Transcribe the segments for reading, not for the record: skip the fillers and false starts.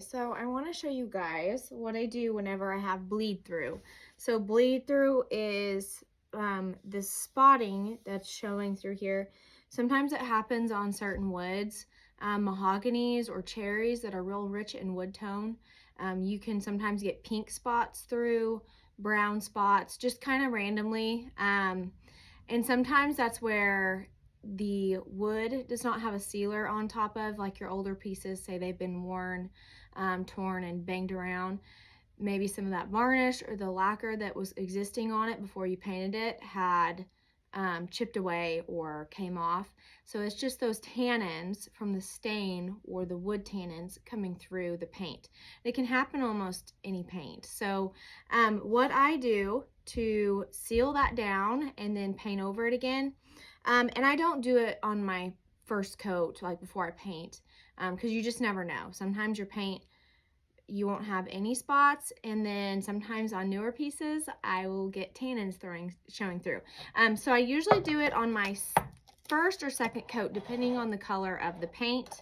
So I want to show you guys what I do whenever I have bleed through. So bleed through is this spotting that's showing through here. Sometimes it happens on certain woods, mahoganies or cherries that are real rich in wood tone. You can sometimes get pink spots through, brown spots, just kind of randomly. And sometimes that's where the wood does not have a sealer on top of, like your older pieces, say they've been worn, torn and banged around. Maybe some of that varnish or the lacquer that was existing on it before you painted it had chipped away or came off. So it's just those tannins from the stain or the wood tannins coming through the paint. It can happen almost any paint. So what I do to seal that down and then paint over it again, and I don't do it on my first coat, like before I paint, because you just never know. Sometimes your paint, you won't have any spots, and then sometimes on newer pieces I will get tannins showing through. So I usually do it on my first or second coat depending on the color of the paint,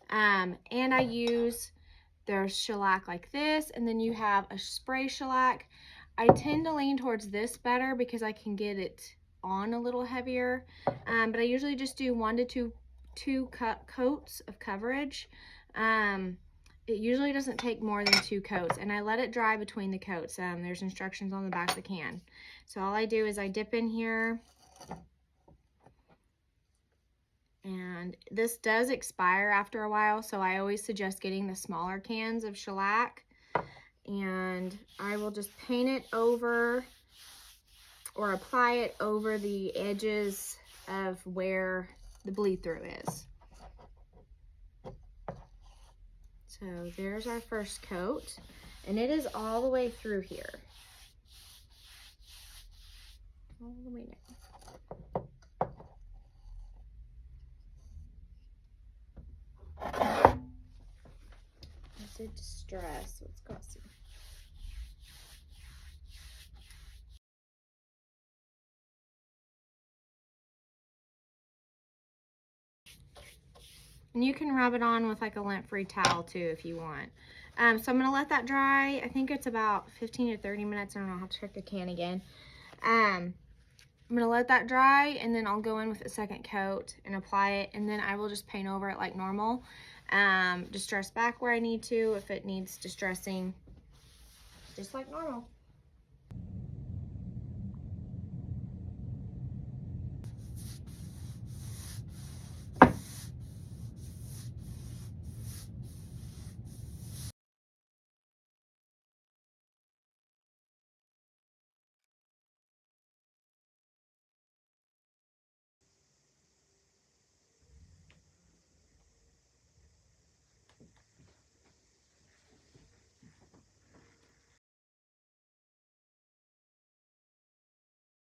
and I use, there's shellac like this, and then you have a spray shellac. I tend to lean towards this better because I can get it on a little heavier, but I usually just do 1 to 2 coats of coverage. It usually doesn't take more than 2 coats, and I let it dry between the coats. There's instructions on the back of the can. So all I do is I dip in here, and this does expire after a while, so I always suggest getting the smaller cans of shellac, and I will just paint it over or apply it over the edges of where the bleed through is. So there's our first coat, and it is all the way through here. All the way down. I said distress. Let's go see. And you can rub it on with like a lint-free towel too if you want. So I'm gonna let that dry. I think it's about 15 to 30 minutes. I don't know, I'll have to check the can again. I'm gonna let that dry, and then I'll go in with a second coat and apply it, and then I will just paint over it like normal. Distress back where I need to if it needs distressing, just like normal.